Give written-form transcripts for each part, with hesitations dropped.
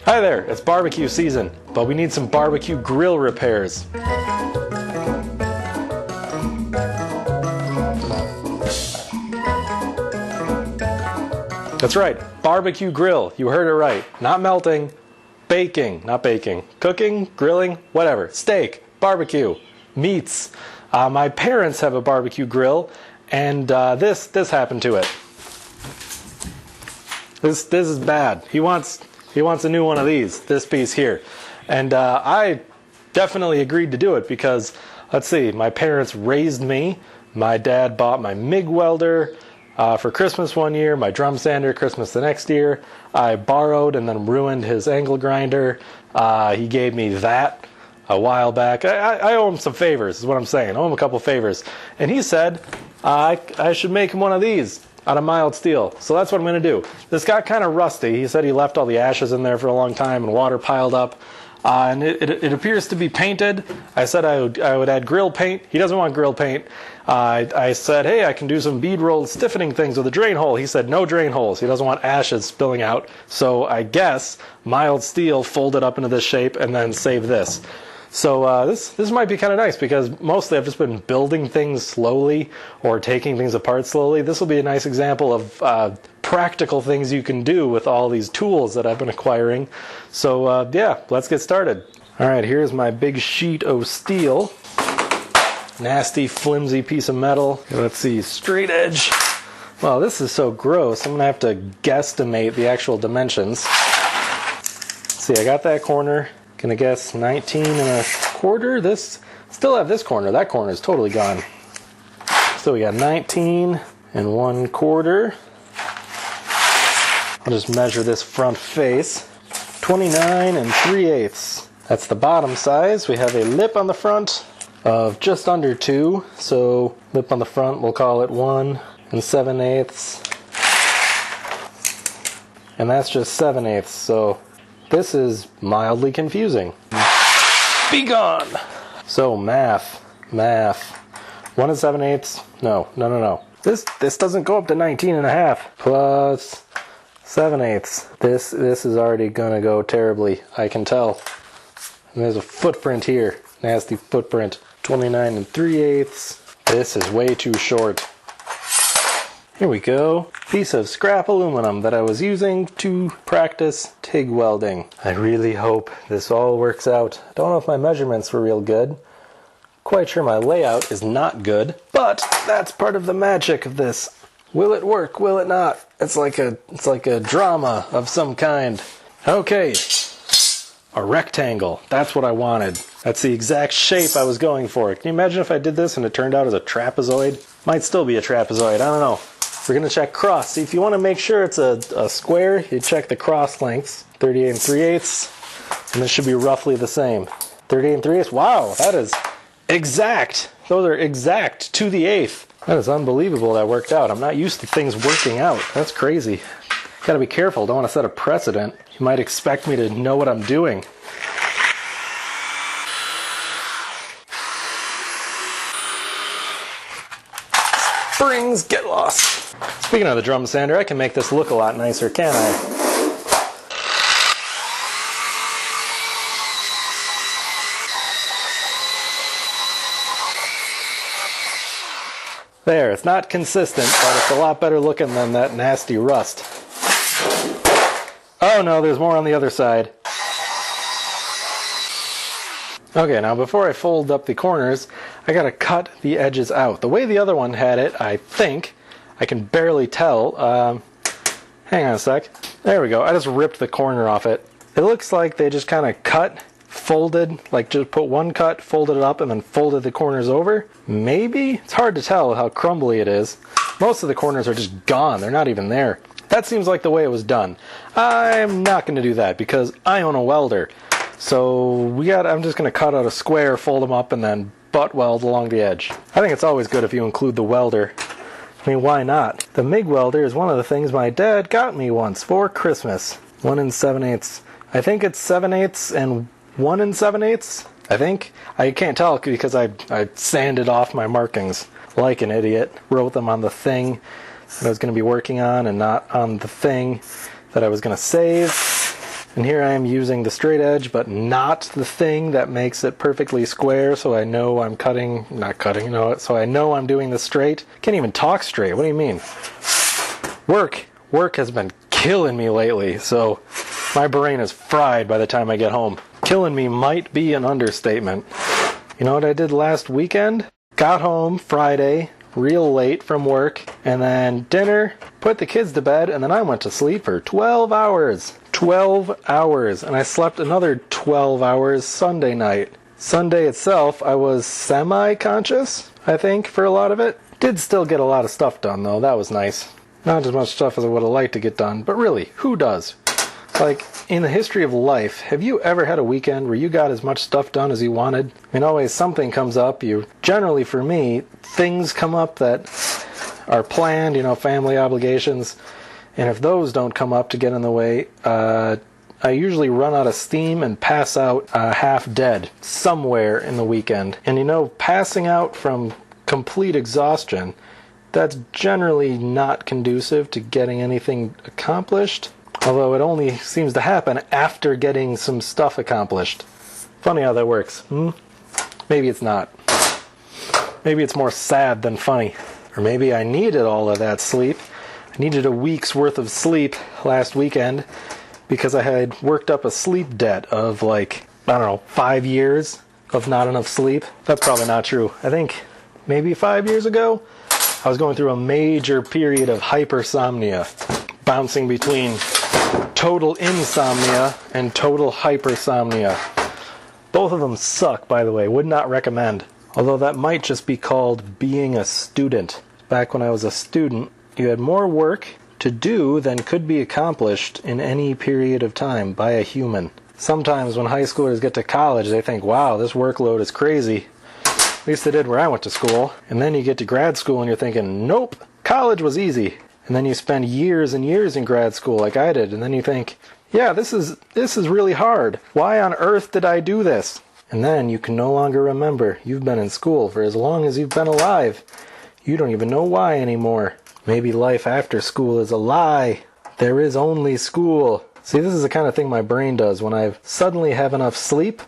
Hi there, it's barbecue season, but we need some barbecue grill repairs. That's right, barbecue grill. You heard it right. Not melting, baking, not baking, cooking, grilling, whatever. Steak, barbecue, meats. My parents have a barbecue grill, and this happened to it. This is bad. He wants a new one of these, this piece here. And I definitely agreed to do it because, let's see, my parents raised me. My dad bought my MIG welder for Christmas one year, my drum sander Christmas the next year. I borrowed and then ruined his angle grinder. He gave me that a while back. I owe him some favors, is what I'm saying. I owe him a couple favors. And he said I should make him one of these out of mild steel. So that's what I'm going to do. This got kind of rusty. He said he left all the ashes in there for a long time and water piled up. And it appears to be painted. I said I would add grill paint. He doesn't want grill paint. I said, hey, I can do some bead rolled stiffening things with a drain hole. He said no drain holes. He doesn't want ashes spilling out. So I guess mild steel folded up into this shape and then save this. So this might be kind of nice because mostly I've just been building things slowly or taking things apart slowly. This will be a nice example of practical things you can do with all these tools that I've been acquiring. So yeah, let's get started. All right, here's my big sheet of steel. Nasty, flimsy piece of metal. Let's see, straight edge. Well, this is so gross. I'm gonna have to guesstimate the actual dimensions. Let's see, I got that corner. Gonna guess 19 1/4. This, still have this corner. That corner is totally gone. So we got 19 1/4. I'll just measure this front face. 29 3/8. That's the bottom size. We have a lip on the front of just under 2. So lip on the front, we'll call it 1 7/8. And that's just 7/8. So this is mildly confusing. Be gone! So math. 1 7/8. No. This doesn't go up to 19 1/2 plus 7/8. This is already gonna go terribly. I can tell. And there's a footprint here. Nasty footprint. 29 3/8. This is way too short. Here we go. Piece of scrap aluminum that I was using to practice TIG welding. I really hope this all works out. I don't know if my measurements were real good. Quite sure my layout is not good, but that's part of the magic of this. Will it work? Will it not? It's like a drama of some kind. Okay. A rectangle. That's what I wanted. That's the exact shape I was going for. Can you imagine if I did this and it turned out as a trapezoid? Might still be a trapezoid. I don't know. We're going to check cross. See, if you want to make sure it's a square, you check the cross lengths. 38 3/8. And this should be roughly the same. 38 3/8. Wow, that is exact. Those are exact to the eighth. That is unbelievable that worked out. I'm not used to things working out. That's crazy. Gotta be careful. Don't want to set a precedent. You might expect me to know what I'm doing. Springs get lost. Speaking of the drum sander, I can make this look a lot nicer, can't I? There, it's not consistent, but it's a lot better looking than that nasty rust. Oh no, there's more on the other side. Okay, now before I fold up the corners, I gotta cut the edges out. The way the other one had it, I think, I can barely tell. Hang on a sec. There we go. I just ripped the corner off it. It looks like they just kind of cut, folded, like just put one cut, folded it up, and then folded the corners over. Maybe? It's hard to tell how crumbly it is. Most of the corners are just gone. They're not even there. That seems like the way it was done. I'm not going to do that because I own a welder. So I'm just going to cut out a square, fold them up, and then butt weld along the edge. I think it's always good if you include the welder. I mean, why not? The MIG welder is one of the things my dad got me once for Christmas. 1 7/8. I think it's 7/8 and 1 7/8. I think. I can't tell because I sanded off my markings like an idiot. Wrote them on the thing that I was going to be working on and not on the thing that I was going to save. And here I am using the straight edge, but not the thing that makes it perfectly square, so I know I'm so I know I'm doing this straight. Can't even talk straight. What do you mean? Work has been killing me lately, so my brain is fried by the time I get home. Killing me might be an understatement. You know what I did last weekend? Got home Friday, real late from work, and then dinner, put the kids to bed, and then I went to sleep for 12 hours. 12 hours. And I slept another 12 hours Sunday night. Sunday itself, I was semi-conscious, I think, for a lot of it. Did still get a lot of stuff done, though. That was nice. Not as much stuff as I would have liked to get done, but really, who does? Like, in the history of life, have you ever had a weekend where you got as much stuff done as you wanted? I mean, always something comes up. Generally, for me, things come up that are planned, family obligations. And if those don't come up to get in the way, I usually run out of steam and pass out half dead somewhere in the weekend. And passing out from complete exhaustion, that's generally not conducive to getting anything accomplished. Although it only seems to happen after getting some stuff accomplished. Funny how that works. Maybe it's not. Maybe it's more sad than funny. Or maybe I needed all of that sleep. I needed a week's worth of sleep last weekend because I had worked up a sleep debt of 5 years of not enough sleep. That's probably not true. I think maybe 5 years ago, I was going through a major period of hypersomnia, bouncing between total insomnia and total hypersomnia. Both of them suck, by the way. Would not recommend. Although that might just be called being a student. Back when I was a student, you had more work to do than could be accomplished in any period of time by a human. Sometimes when high schoolers get to college, they think, wow, this workload is crazy. At least they did where I went to school. And then you get to grad school and you're thinking, nope, college was easy. And then you spend years and years in grad school like I did, and then you think, yeah, this is really hard. Why on earth did I do this? And then you can no longer remember. You've been in school for as long as you've been alive. You don't even know why anymore. Maybe life after school is a lie. There is only school. See, this is the kind of thing my brain does when I suddenly have enough sleep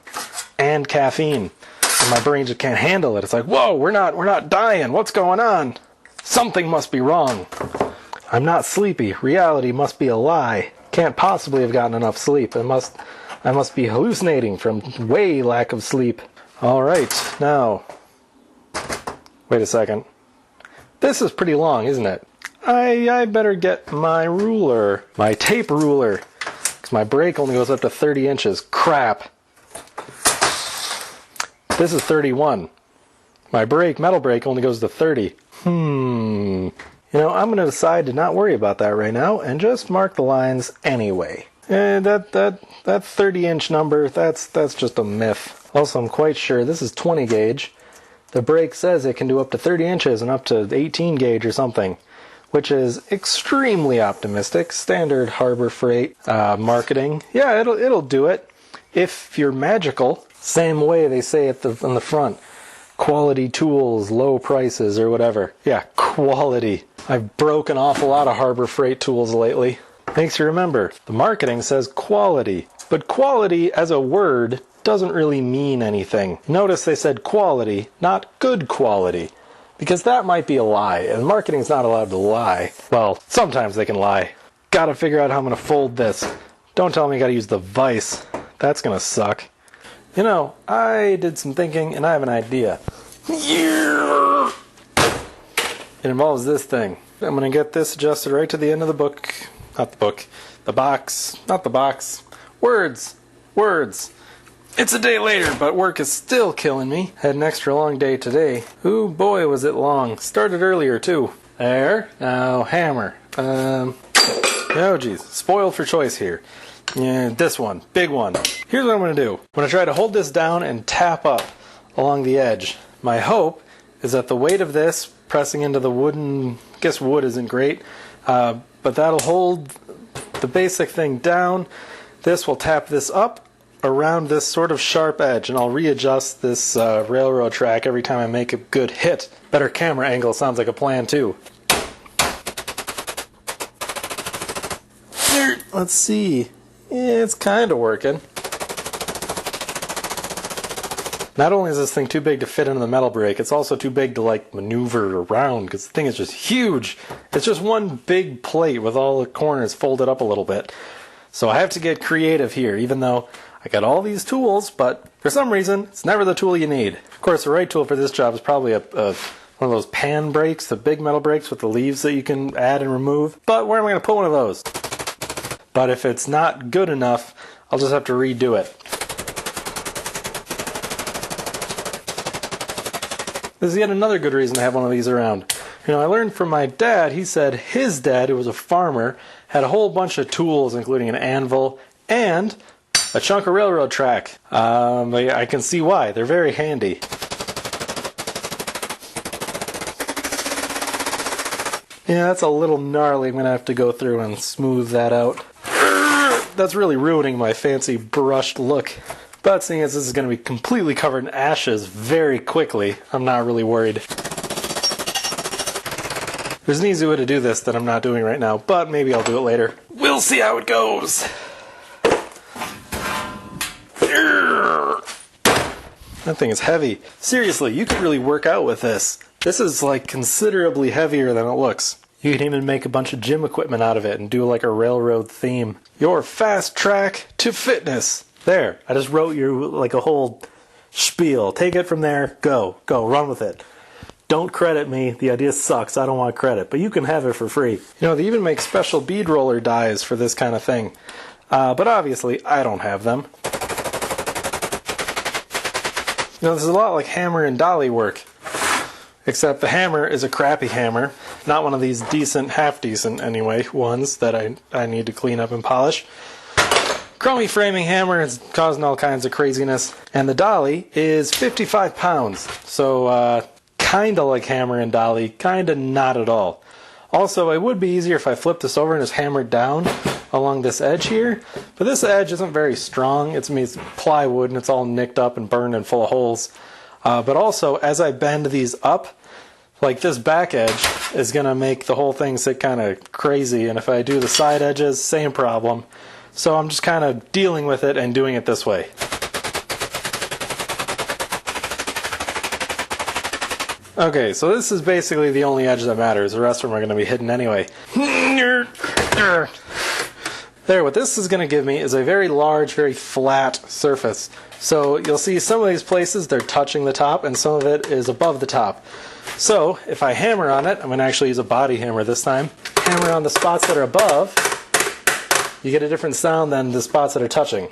and caffeine. And my brain just can't handle it. It's like, whoa, we're not dying. What's going on? Something must be wrong. I'm not sleepy. Reality must be a lie. Can't possibly have gotten enough sleep. I must be hallucinating from way lack of sleep. All right, now, wait a second. This is pretty long, isn't it? I better get my ruler, my tape ruler, because my break only goes up to 30 inches. Crap. This is 31. My metal break only goes to 30. I'm going to decide to not worry about that right now and just mark the lines anyway. And that 30-inch number, that's just a myth. Also, I'm quite sure this is 20 gauge. The brake says it can do up to 30 inches and up to 18 gauge or something, which is extremely optimistic. Standard Harbor Freight marketing. Yeah, it'll do it if you're magical. Same way they say it on the front. Quality tools, low prices, or whatever. Yeah, quality. I've broken off a lot of Harbor Freight tools lately. Makes you remember, the marketing says quality. But quality as a word doesn't really mean anything. Notice they said quality, not good quality. Because that might be a lie, and marketing's not allowed to lie. Well, sometimes they can lie. Gotta figure out how I'm gonna fold this. Don't tell me I gotta use the vise. That's gonna suck. I did some thinking, and I have an idea. It involves this thing. I'm going to get this adjusted right to the end of the book. Not the book. The box. Not the box. Words. It's a day later, but work is still killing me. Had an extra long day today. Ooh, boy, was it long. Started earlier, too. There. Now, hammer. Oh, geez. Spoiled for choice here. Yeah, this one. Big one. Here's what I'm going to do. I'm going to try to hold this down and tap up along the edge. My hope is that the weight of this pressing into the wooden, I guess wood isn't great, but that'll hold the basic thing down. This will tap this up around this sort of sharp edge, and I'll readjust this railroad track every time I make a good hit. Better camera angle sounds like a plan too. Let's see. It's kind of working. Not only is this thing too big to fit into the metal brake, it's also too big to like maneuver around because the thing is just huge. It's just one big plate with all the corners folded up a little bit. So I have to get creative here, even though I got all these tools, but for some reason, it's never the tool you need. Of course, the right tool for this job is probably one of those pan brakes, the big metal brakes with the leaves that you can add and remove. But where am I going to put one of those? But if it's not good enough, I'll just have to redo it. This is yet another good reason to have one of these around. You know, I learned from my dad, he said his dad, who was a farmer, had a whole bunch of tools, including an anvil and a chunk of railroad track. I can see why. They're very handy. Yeah, that's a little gnarly. I'm going to have to go through and smooth that out. That's really ruining my fancy brushed look. But seeing as this is going to be completely covered in ashes very quickly, I'm not really worried. There's an easy way to do this that I'm not doing right now, but maybe I'll do it later. We'll see how it goes. That thing is heavy. Seriously, you could really work out with this. This is like considerably heavier than it looks. You can even make a bunch of gym equipment out of it and do like a railroad theme. Your fast track to fitness. There, I just wrote you like a whole spiel. Take it from there, go, run with it. Don't credit me, the idea sucks, I don't want credit, but you can have it for free. You know, they even make special bead roller dies for this kind of thing. But obviously, I don't have them. You know, this is a lot like hammer and dolly work. Except the hammer is a crappy hammer, not one of these decent, half-decent anyway, ones that I need to clean up and polish. Chromie framing hammer is causing all kinds of craziness. And the dolly is 55 pounds. So, kinda like hammer and dolly, kinda not at all. Also, it would be easier if I flipped this over and just hammered down along this edge here. But this edge isn't very strong. It's plywood and it's all nicked up and burned and full of holes. But also, as I bend these up, like this back edge is going to make the whole thing sit kind of crazy. And if I do the side edges, same problem. So I'm just kind of dealing with it and doing it this way. Okay, so this is basically the only edge that matters. The rest of them are going to be hidden anyway. There, what this is going to give me is a very large, very flat surface. So you'll see some of these places, they're touching the top, and some of it is above the top. So if I hammer on it, I'm going to actually use a body hammer this time, hammer on the spots that are above, you get a different sound than the spots that are touching.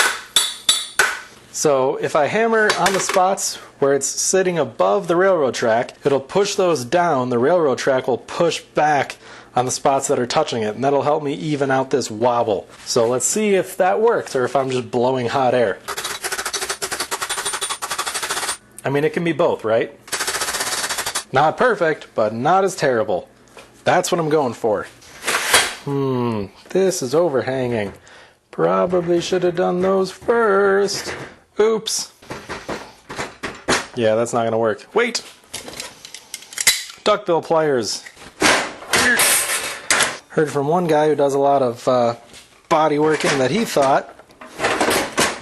So if I hammer on the spots where it's sitting above the railroad track, it'll push those down, the railroad track will push back on the spots that are touching it, and that'll help me even out this wobble. So let's see if that works, or if I'm just blowing hot air. I mean, it can be both, right? Not perfect, but not as terrible. That's what I'm going for. This is overhanging. Probably should have done those first. Oops. Yeah, that's not gonna work. Wait! Duckbill pliers. Heard from one guy who does a lot of body working that he thought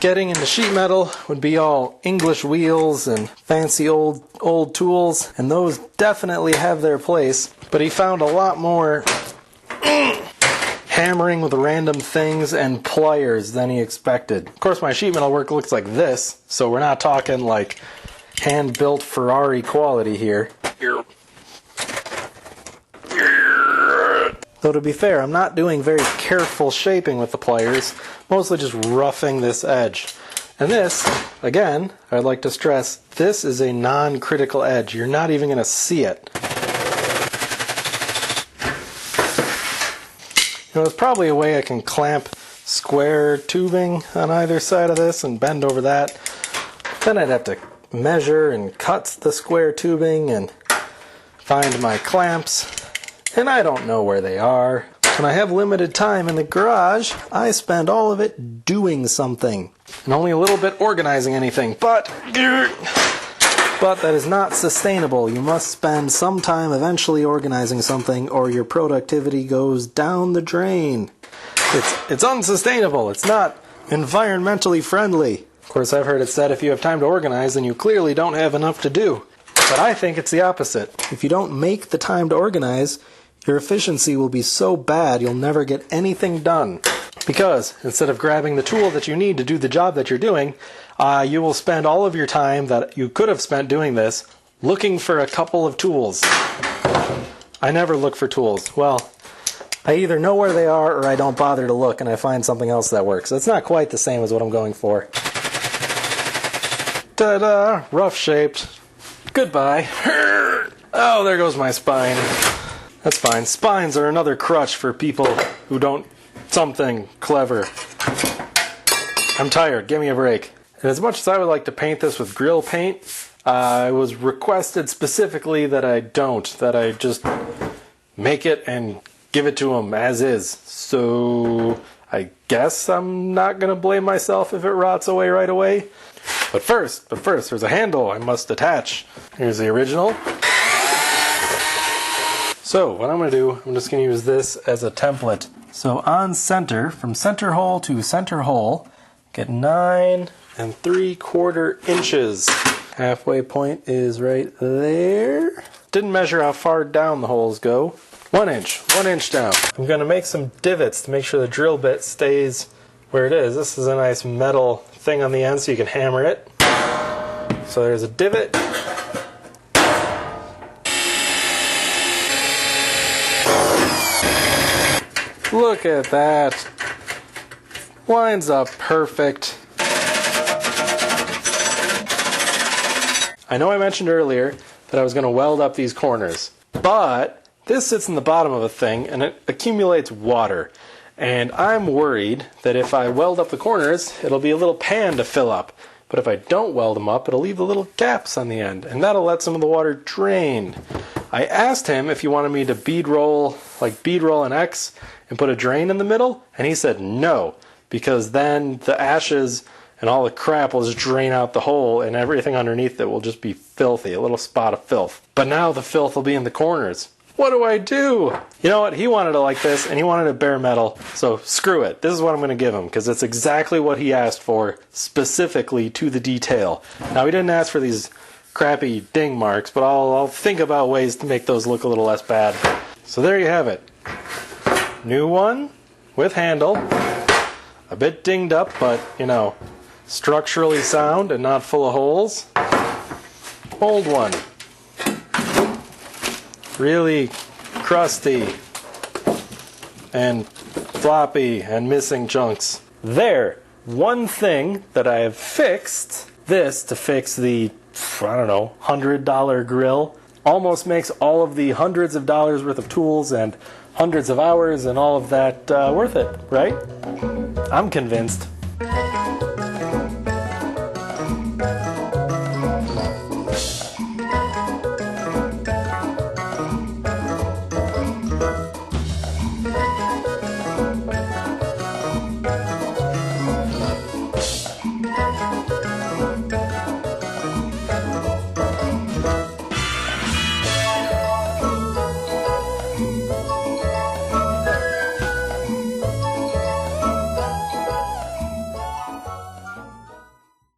getting into sheet metal would be all English wheels and fancy old tools, and those definitely have their place, but he found a lot more hammering with random things and pliers than he expected. Of course, my sheet metal work looks like this, so we're not talking like hand-built Ferrari quality here. Though to be fair, I'm not doing very careful shaping with the pliers, mostly just roughing this edge. And this, again, I'd like to stress, this is a non-critical edge. You're not even going to see it. You know, there's probably a way I can clamp square tubing on either side of this and bend over that. Then I'd have to measure and cut the square tubing and find my clamps. And I don't know where they are. When I have limited time in the garage, I spend all of it doing something. And only a little bit organizing anything. But that is not sustainable. You must spend some time eventually organizing something, or your productivity goes down the drain. It's unsustainable. It's not environmentally friendly. Of course, I've heard it said if you have time to organize, then you clearly don't have enough to do. But I think it's the opposite. If you don't make the time to organize, your efficiency will be so bad you'll never get anything done. Because instead of grabbing the tool that you need to do the job that you're doing, you will spend all of your time that you could have spent doing this looking for a couple of tools. I never look for tools. Well, I either know where they are or I don't bother to look and I find something else that works. It's not quite the same as what I'm going for. Ta-da! Rough shaped. Goodbye. Oh, there goes my spine. That's fine. Spines are another crutch for people who don't something clever. I'm tired. Give me a break. And as much as I would like to paint this with grill paint, I was requested specifically that I don't. That I just make it and give it to them as is. So I guess I'm not going to blame myself if it rots away right away. But first, there's a handle I must attach. Here's the original. So what I'm going to do, I'm just going to use this as a template. So on center, from center hole to center hole, get 9 3/4 inches. Halfway point is right there. Didn't measure how far down the holes go. 1 inch down. I'm going to make some divots to make sure the drill bit stays where it is. This is a nice metal thing on the end so you can hammer it. So there's a divot. Look at that. Lines up perfect. I know I mentioned earlier that I was going to weld up these corners, but this sits in the bottom of a thing and it accumulates water. And I'm worried that if I weld up the corners, it'll be a little pan to fill up. But if I don't weld them up, it'll leave the little gaps on the end, and that'll let some of the water drain. I asked him if he wanted me to bead roll an X and put a drain in the middle, and he said no, because then the ashes and all the crap will just drain out the hole and everything underneath it will just be filthy, a little spot of filth. But now the filth will be in the corners. What do I do? You know what? He wanted it like this, and he wanted it bare metal, so screw it. This is what I'm going to give him, because it's exactly what he asked for, specifically to the detail. Now, he didn't ask for these crappy ding marks, but I'll think about ways to make those look a little less bad. So there you have it. New one, with handle. A bit dinged up, but, you know, structurally sound and not full of holes. Old one. Really crusty and floppy and missing chunks. There, one thing that I have fixed, this to fix the, I don't know, $100 grill, almost makes all of the hundreds of dollars worth of tools and hundreds of hours and all of that worth it, right? I'm convinced.